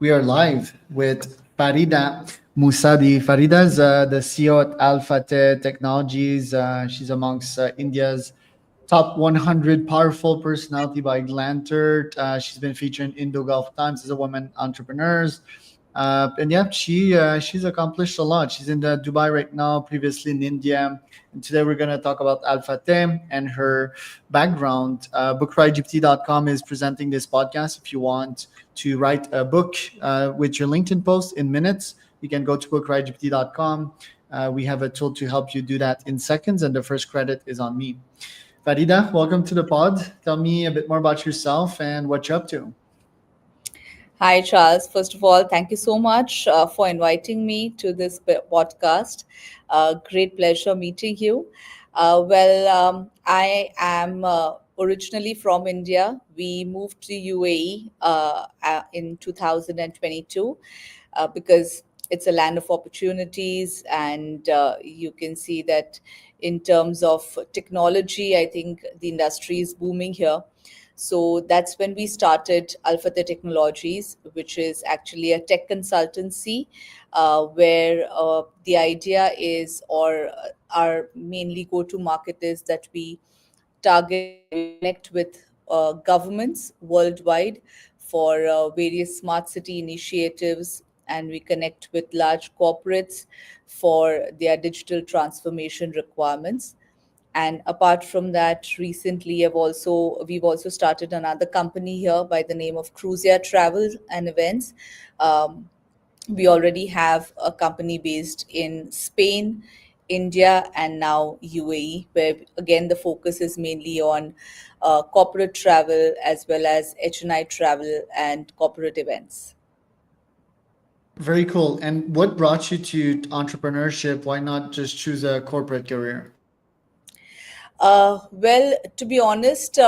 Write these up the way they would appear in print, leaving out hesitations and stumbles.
We are live with Farida Musaddi. Farida is the CEO at Fateh Technologies. She's amongst India's top 100 powerful personality by Glantert. She's been featured in Indo Gulf Times as a woman entrepreneur. And yeah, she's accomplished a lot. She's in Dubai right now, previously in India. And today we're going to talk about Al Fateh and her background. BookRightGPT.com is presenting this podcast. If you want to write a book with your LinkedIn post in minutes, you can go to BookRightGPT.com. We have a tool to help you do that in seconds, and the first credit is on me. Farida, welcome to the pod. Tell me a bit more about yourself and what you're up to. Hi, Charles. First of all, thank you so much for inviting me to this podcast. Great pleasure meeting you. I am originally from India. We moved to UAE in 2022 because it's a land of opportunities, and you can see that in terms of technology, I think the industry is booming here. So that's when we started Alphatha Technologies, which is actually a tech consultancy where the idea is, or our mainly go to market is that we target or we connect with governments worldwide for various smart city initiatives, and we connect with large corporates for their digital transformation requirements. And apart from that, recently we've also started another company here by the name of Cruisia Travel and Events. um, we already have a company based in Spain, India, and now UAE, where again the focus is mainly on corporate travel as well as HNI travel and corporate events. Very cool. And what brought you to entrepreneurship? Why not just choose a corporate career? To be honest,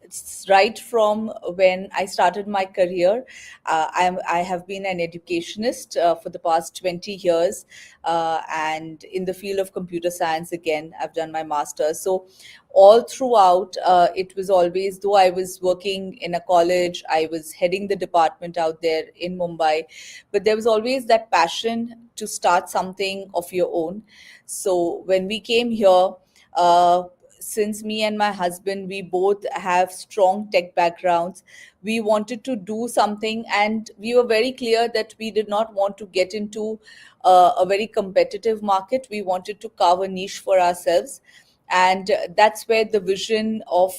it's right from when I started my career. I have been an educationist for the past 20 years, and in the field of computer science, again, I've done my master's. So, all throughout, it was always, though I was working in a college, I was heading the department out there in Mumbai, but there was always that passion to start something of your own. So, when we came here, uh, since me and my husband, we both have strong tech backgrounds, we wanted to do something, and we were very clear that we did not want to get into a very competitive market. We wanted to carve a niche for ourselves, and that's where the vision of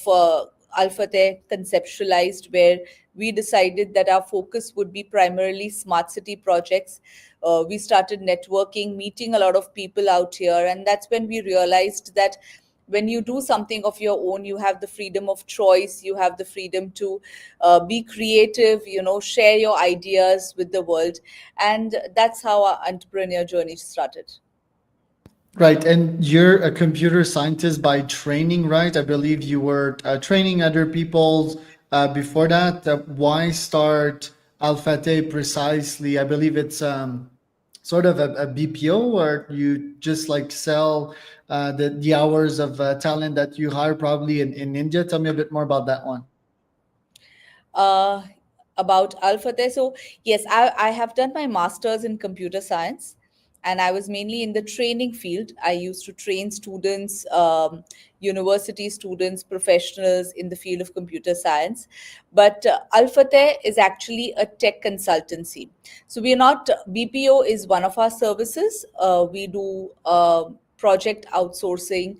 Alphatech conceptualized, where we decided that our focus would be primarily smart city projects. We started networking, meeting a lot of people out here, and that's when we realized that when you do something of your own, you have the freedom of choice, you have the freedom to be creative, share your ideas with the world. And that's how our entrepreneur journey started. Right. And you're a computer scientist by training, right? I believe you were training other people before that. Why start Alphate precisely? I believe it's sort of a BPO, or you just like sell the hours of talent that you hire probably in India. Tell me a bit more about that one. uh, about Alphatech. So, yes, I have done my master's in computer science, and I was mainly in the training field. I used to train students, university students, professionals in the field of computer science. But Alphatech is actually a tech consultancy. So, we are not, BPO is one of our services. We do project outsourcing.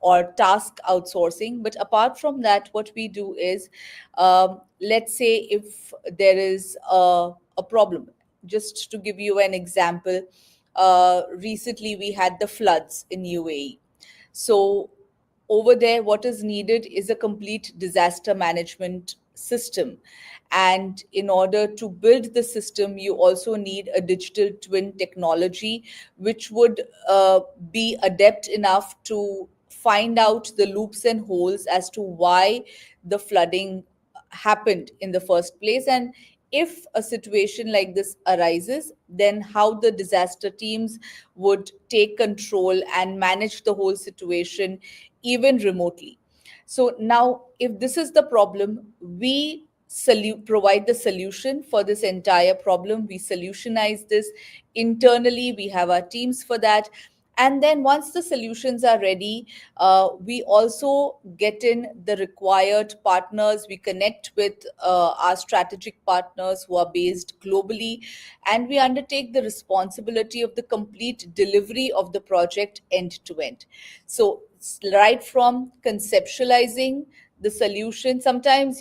Or task outsourcing. But apart from that, what we do is, let's say if there is a problem, just to give you an example, recently we had the floods in UAE. So over there, what is needed is a complete disaster management system. And in order to build the system, you also need a digital twin technology, which would be adept enough to find out the loops and holes as to why the flooding happened in the first place. And if a situation like this arises, then how the disaster teams would take control and manage the whole situation, even remotely. So now, if this is the problem, we provide the solution for this entire problem. We solutionize this internally. We have our teams for that. And then once the solutions are ready, we also get in the required partners. We connect with our strategic partners who are based globally, and we undertake the responsibility of the complete delivery of the project end to end. So, right from conceptualizing the solution, sometimes,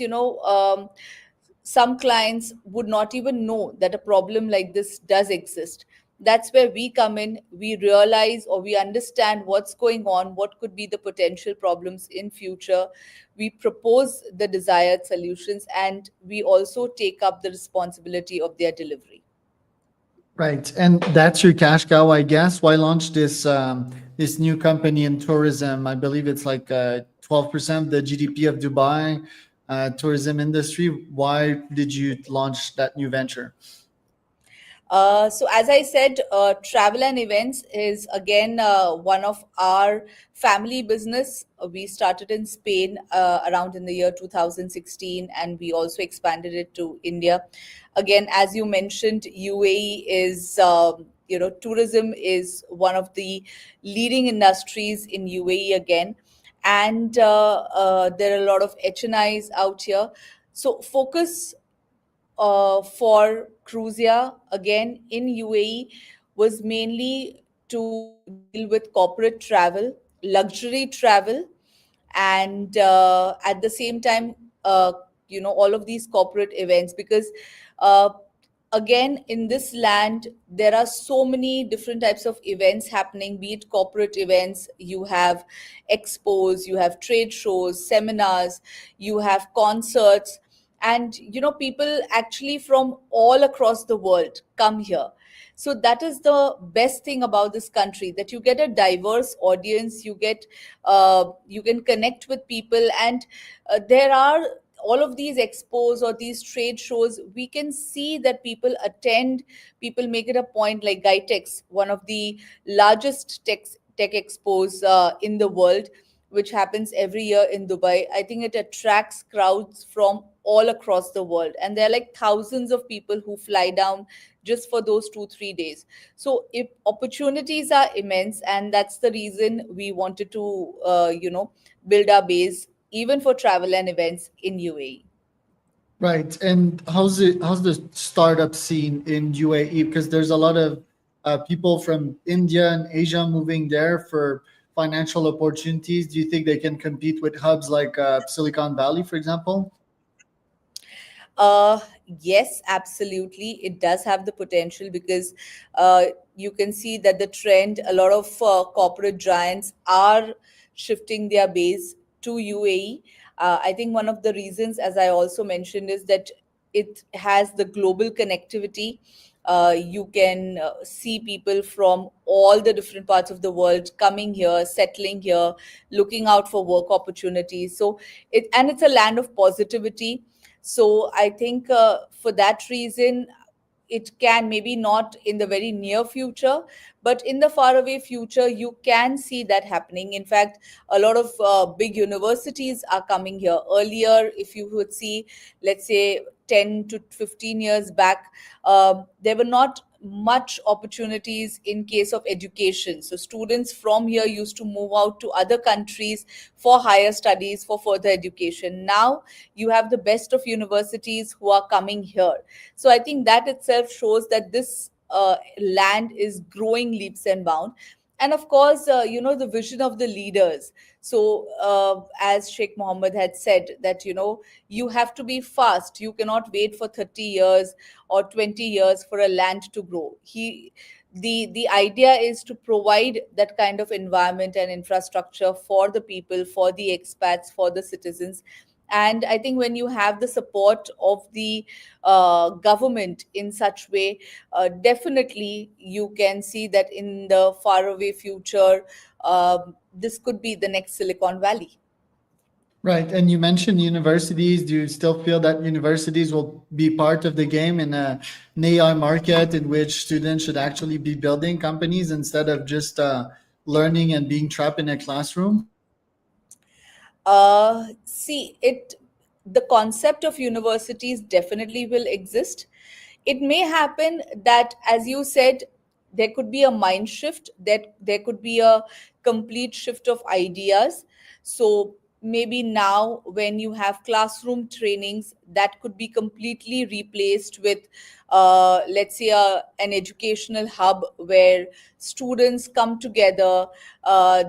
some clients would not even know that a problem like this does exist. That's where we come in. We realize or we understand what's going on, what could be the potential problems in future. We propose the desired solutions, and we also take up the responsibility of their delivery. Right, and that's your cash cow, I guess. Why launch this new company in tourism? I believe it's like 12% of the GDP of Dubai, tourism industry. Why did you launch that new venture? So, as I said, travel and events is again one of our family business. We started in Spain around in the year 2016, and we also expanded it to India. Again, as you mentioned, UAE is, tourism is one of the leading industries in UAE again, and there are a lot of HNIs out here. So, focus for Cruisia, again in UAE, was mainly to deal with corporate travel, luxury travel, and at the same time, all of these corporate events, because uh, again in this land there are so many different types of events happening, be it corporate events. You have expos, you have trade shows, seminars, you have concerts, and people actually from all across the world come here. So that is the best thing about this country, that you get a diverse audience. You can connect with people, and there are all of these expos or these trade shows. We can see that people attend, people make it a point, like Gitex, one of the largest tech expos in the world, which happens every year in Dubai. I think it attracts crowds from all across the world, and there are like thousands of people who fly down just for those 2 3 days. So if opportunities are immense, and that's the reason we wanted to build our base even for travel and events in UAE. Right. And how's the startup scene in UAE? Because there's a lot of people from India and Asia moving there for financial opportunities. Do you think they can compete with hubs like Silicon Valley, for example? Uh, yes, absolutely. It does have the potential because uh, you can see that the trend, a lot of corporate giants are shifting their base to UAE. I think one of the reasons, as I also mentioned, is that it has the global connectivity. You can see people from all the different parts of the world coming here, settling here, looking out for work opportunities. So it's a land of positivity. So I think for that reason, it can, maybe not in the very near future, but in the far away future, you can see that happening. In fact, a lot of big universities are coming here. Earlier, if you would see, let's say 10 to 15 years back, there were not much opportunities in case of education. So students from here used to move out to other countries for higher studies, for further education. Now you have the best of universities who are coming here. So I think that itself shows that this land is growing leaps and bounds. And of course, the vision of the leaders. So as Sheikh Mohammed had said, that you have to be fast. You cannot wait for 30 years or 20 years for a land to grow. The idea is to provide that kind of environment and infrastructure for the people, for the expats, for the citizens. And I think when you have the support of the government in such way, definitely you can see that in the faraway future, this could be the next Silicon Valley. Right. And you mentioned universities. Do you still feel that universities will be part of the game in an AI market in which students should actually be building companies instead of just learning and being trapped in a classroom? See it. the concept of universities definitely will exist. It may happen that, as you said, there could be a mind shift, that there could be a complete shift of ideas. So maybe now when you have classroom trainings, that could be completely replaced with let's say an educational hub where students come together,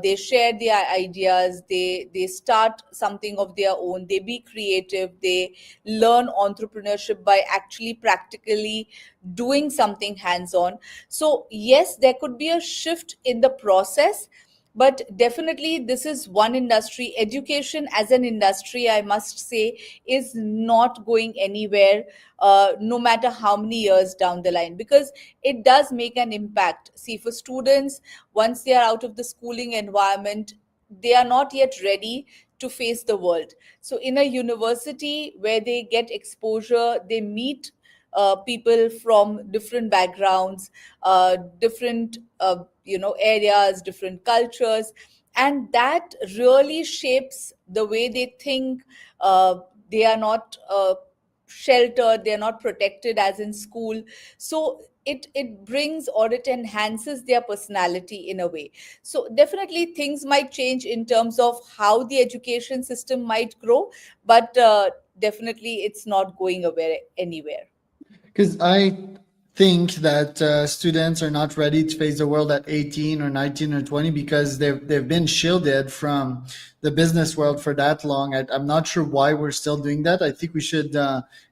they share their ideas, they start something of their own, they be creative, they learn entrepreneurship by actually practically doing something hands on. So yes, there could be a shift in the process, but definitely this is one industry. Education as an industry, I must say, is not going anywhere, no matter how many years down the line, because it does make an impact. See, for students, once they are out of the schooling environment, they are not yet ready to face the world. So in a university where they get exposure, they meet people from different backgrounds, different areas, different cultures, and that really shapes the way they think. They are not sheltered, they are not protected as in school. So it brings, or it enhances their personality in a way. So definitely things might change in terms of how the education system might grow, but definitely it's not going away anywhere. Because I think that students are not ready to face the world at 18 or 19 or 20 because they've been shielded from the business world for that long. I'm not sure why we're still doing that. I think we should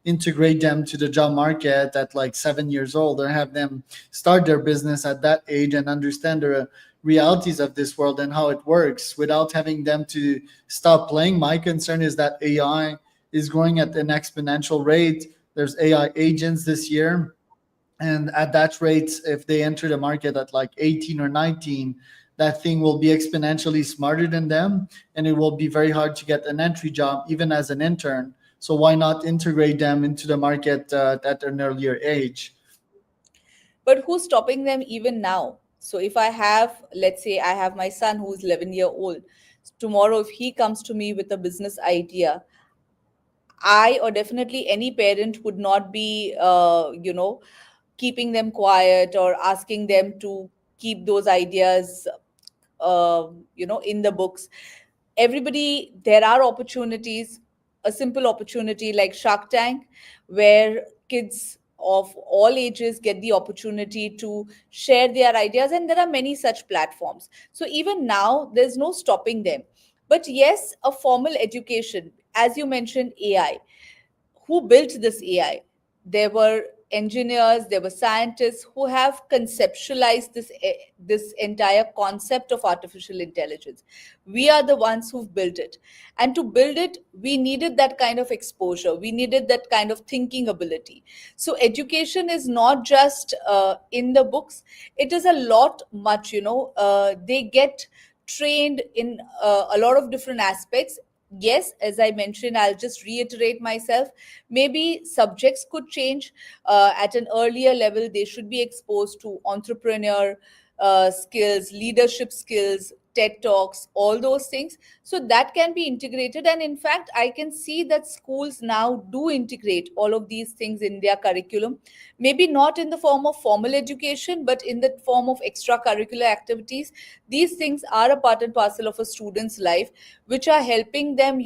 integrate them to the job market at like 7 years old, or have them start their business at that age and understand the realities of this world and how it works without having them to stop playing. My concern is that AI is growing at an exponential rate. There's AI agents this year, and at that rate, if they enter the market at like 18 or 19, that thing will be exponentially smarter than them, and it will be very hard to get an entry job even as an intern. So why not integrate them into the market at an earlier age? But who's stopping them even now? So if I have, let's say I have my son who's 11-year-old, tomorrow if he comes to me with a business idea, I, or definitely any parent, would not be keeping them quiet or asking them to keep those ideas in the books. Everybody, there are opportunities. A simple opportunity like Shark Tank, where kids of all ages get the opportunity to share their ideas, and there are many such platforms. So even now there's no stopping them. But yes, a formal education, as you mentioned, AI, who built this AI? There were engineers, there were scientists who have conceptualized this entire concept of artificial intelligence. We are the ones who've built it. And to build it, we needed that kind of exposure. We needed that kind of thinking ability. So education is not just in the books. It is a lot much, they get trained in a lot of different aspects. Yes, as I mentioned, I'll just reiterate myself. Maybe subjects could change. At an earlier level, they should be exposed to entrepreneur skills, leadership skills, TED Talks, all those things. So that can be integrated. And in fact, I can see that schools now do integrate all of these things in their curriculum. Maybe not in the form of formal education, but in the form of extracurricular activities. These things are a part and parcel of a student's life, which are helping them,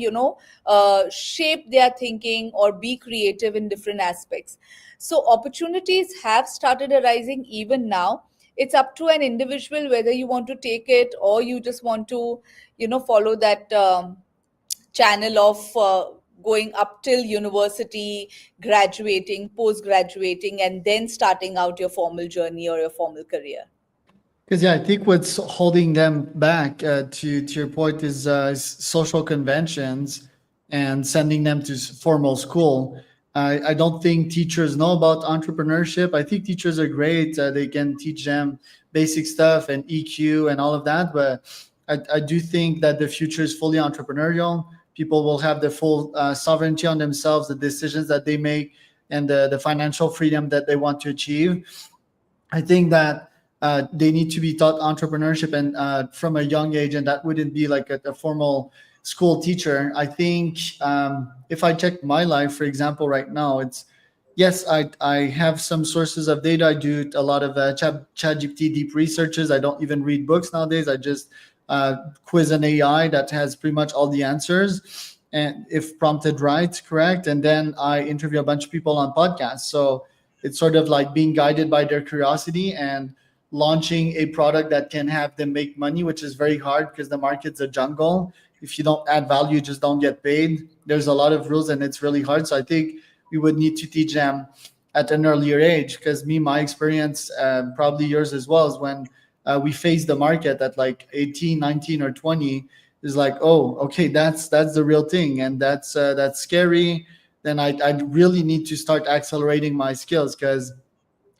shape their thinking or be creative in different aspects. So opportunities have started arising even now. It's up to an individual whether you want to take it, or you just want to, follow that channel of going up till university, graduating, post graduating, and then starting out your formal journey or your formal career. Because yeah, I think what's holding them back, to your point, is social conventions and sending them to formal school. I don't think teachers know about entrepreneurship. I think teachers are great; they can teach them basic stuff and EQ and all of that. But I do think that the future is fully entrepreneurial. People will have the full sovereignty on themselves, the decisions that they make, and the financial freedom that they want to achieve. I think that they need to be taught entrepreneurship and from a young age, and that wouldn't be like a formal school teacher. I think if I check my life, for example, right now, it's yes, I have some sources of data. I do a lot of ChatGPT deep researches. I don't even read books nowadays. I just quiz an AI that has pretty much all the answers, and if prompted right, correct. And then I interview a bunch of people on podcasts. So it's sort of like being guided by their curiosity and launching a product that can have them make money, which is very hard because the market's a jungle. If you don't add value, you just don't get paid. There's a lot of rules and it's really hard. So I think we would need to teach them at an earlier age, because me, my experience, probably yours as well, is when we face the market at like 18, 19 or 20, is like, oh, okay, that's the real thing, and that's scary. Then I really need to start accelerating my skills, because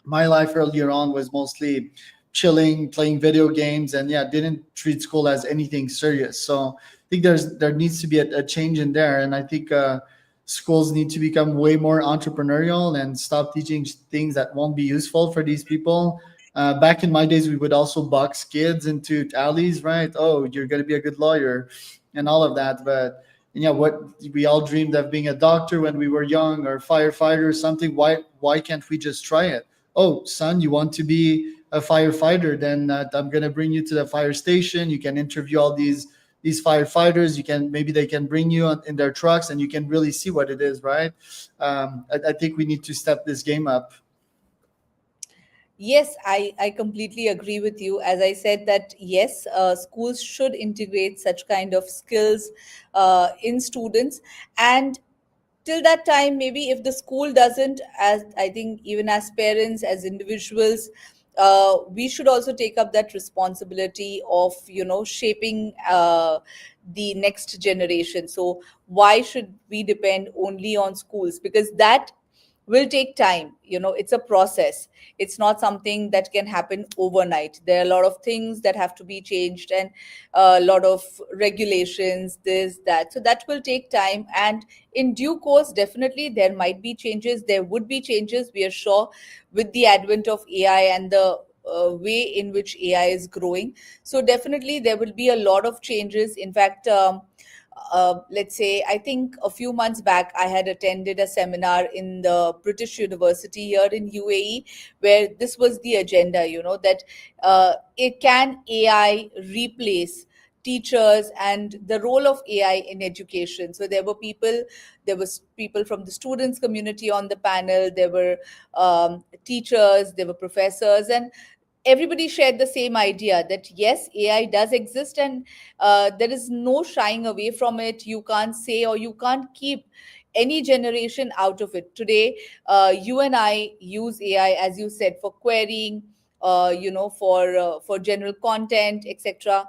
my life earlier on was mostly chilling, playing video games, and yeah, didn't treat school as anything serious. So I think there needs to be a change in there, and I think schools need to become way more entrepreneurial and stop teaching things that won't be useful for these people. Back in my days, we would also box kids into alleys, right? Oh, you're going to be a good lawyer, and all of that, but yeah, what we all dreamed of being a doctor when we were young, or firefighter or something. Why can't we just try it? Oh, son, you want to be a firefighter? Then I'm going to bring you to the fire station. You can interview all these firefighters. You can, maybe they can bring you in their trucks, and you can really see what it is, right? I think we need to step this game up. Yes, I completely agree with you. As I said, that yes, schools should integrate such kind of skills in students. And till that time, maybe if the school doesn't, as I think even as parents, as individuals, we should also take up that responsibility of, shaping the next generation. So why should we depend only on schools? Because that will take time. It's a process. It's not something that can happen overnight. There are a lot of things that have to be changed, and a lot of regulations, this, that. So that will take time, and in due course, definitely there might be changes. There would be changes, we are sure, with the advent of AI and the way in which AI is growing. So definitely there will be a lot of changes. In fact, let's say, I think a few months back, I had attended a seminar in the British University here in UAE, where this was the agenda, that it can AI replace teachers and the role of AI in education. So there was people from the students community on the panel, there were teachers, there were professors, and everybody shared the same idea that yes, AI does exist, and there is no shying away from it. You can't say, or you can't keep any generation out of it. Today, you and I use AI, as you said, for querying, for general content, etc.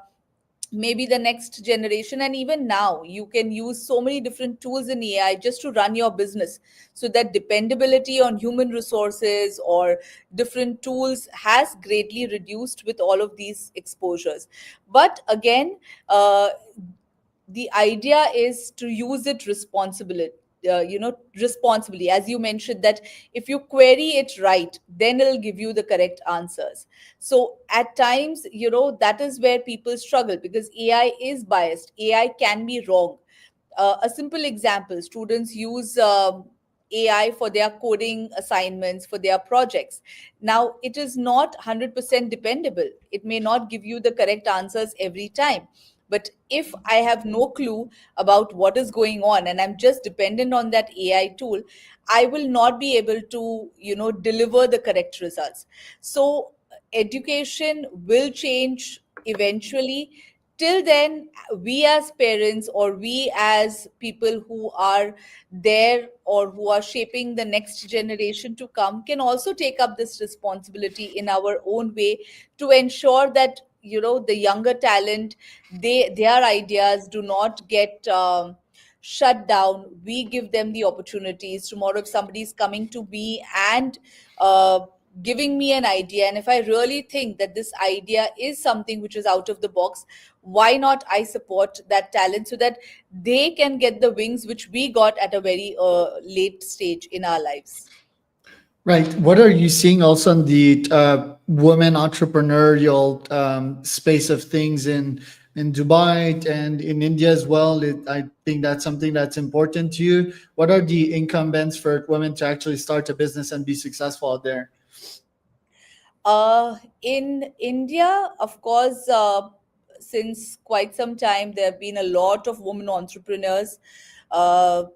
Maybe the next generation, and even now, you can use so many different tools in AI just to run your business. So that dependability on human resources or different tools has greatly reduced with all of these exposures. But again, the idea is to use it responsibly. As you mentioned, that if you query it right, then it'll give you the correct answers. So at times, that is where people struggle, because AI is biased, AI can be wrong. A simple example: students use AI for their coding assignments, for their projects. Now, it is not 100% dependable. It may not give you the correct answers every time. But if I have no clue about what is going on and I'm just dependent on that AI tool, I will not be able to, deliver the correct results. So, education will change eventually. Till then, we as parents, or we as people who are there or who are shaping the next generation to come, can also take up this responsibility in our own way, to ensure that the younger talent, their ideas do not get shut down. We give them the opportunities. Tomorrow, if somebody is coming to me and giving me an idea, and if I really think that this idea is something which is out of the box, why not I support that talent, so that they can get the wings which we got at a very late stage in our lives. Right. What are you seeing also in the women entrepreneurial space of things in in Dubai and in India as well. I think that's something that's important to you. What are the incumbents for women to actually start a business and be successful out there? In India, of course, since quite some time, there have been a lot of women entrepreneurs,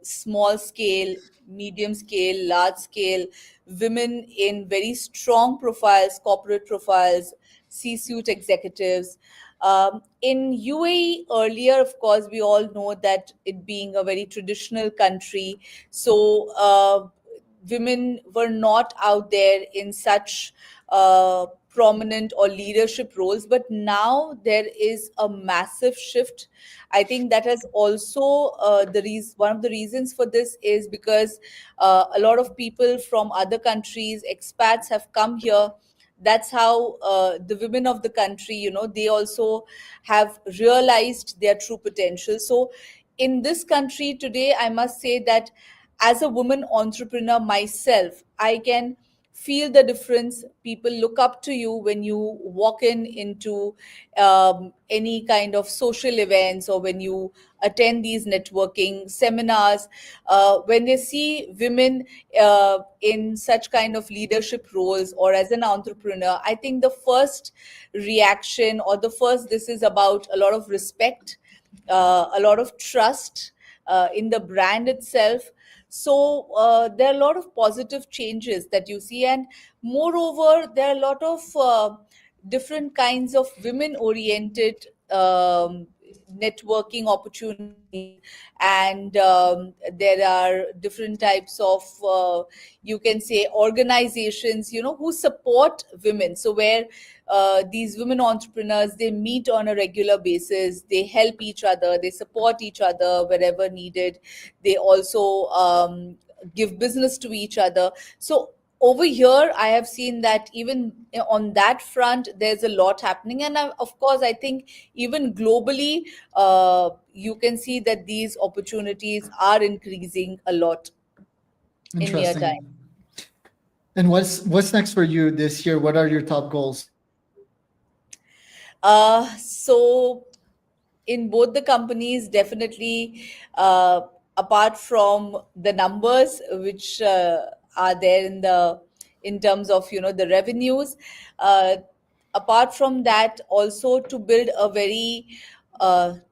small scale, medium scale, large scale, women in very strong profiles, corporate profiles, C-suite executives. In UAE earlier, of course, we all know that it being a very traditional country, so women were not out there in such prominent or leadership roles, but now there is a massive shift. I think that has also one of the reasons for this is because a lot of people from other countries, expats, have come here. That's how the women of the country, they also have realized their true potential. So in this country today, I must say that as a woman entrepreneur myself, I can feel the difference. People look up to you when you walk into any kind of social events, or when you attend these networking seminars. When they see women in such kind of leadership roles or as an entrepreneur, I think the first reaction, or the first, this is about a lot of respect, a lot of trust in the brand itself. So there are a lot of positive changes that you see, and moreover, there are a lot of different kinds of women oriented networking opportunities, and there are different types of you can say organizations, who support women. So where these women entrepreneurs, they meet on a regular basis, they help each other, they support each other wherever needed. They also give business to each other. So over here, I have seen that even on that front, there's a lot happening. And of course, I think even globally, you can see that these opportunities are increasing a lot in near time. Interesting. And what's next for you this year? What are your top goals? So in both the companies, definitely, apart from the numbers which are there in terms of the revenues, uh, apart from that, also to build a very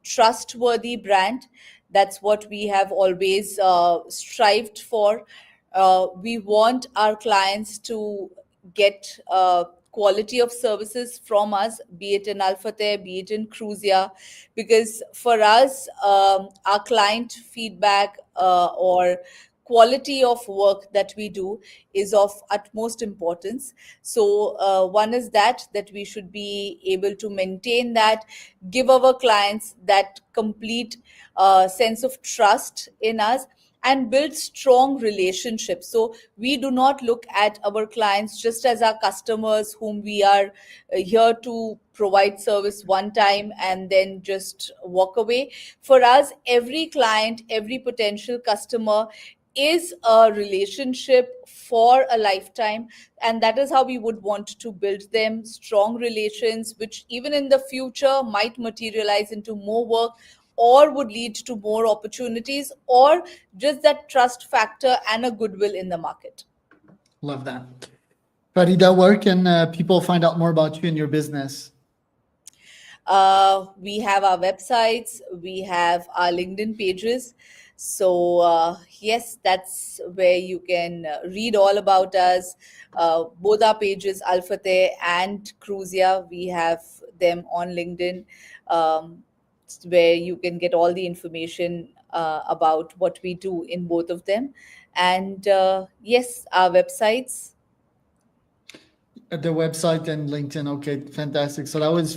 trustworthy brand. That's what we have always strived for. We want our clients to get quality of services from us, be it in Alphateh, be it in Cruisia, because for us, our client feedback or quality of work that we do is of utmost importance. So one is that we should be able to maintain that, give our clients that complete sense of trust in us, and build strong relationships. So we do not look at our clients just as our customers whom we are here to provide service one time and then just walk away. For us, every client, every potential customer is a relationship for a lifetime, and that is how we would want to build them, strong relations which even in the future might materialize into more work, or would lead to more opportunities, or just that trust factor and a goodwill in the market. Love that. Farida, where can people find out more about you and your business? We have our websites, we have our LinkedIn pages. So, yes, that's where you can read all about us. Both our pages, Alphateh and Cruisia, we have them on LinkedIn, where you can get all the information about what we do in both of them. And yes, our websites. The website and LinkedIn. Okay, fantastic. So that was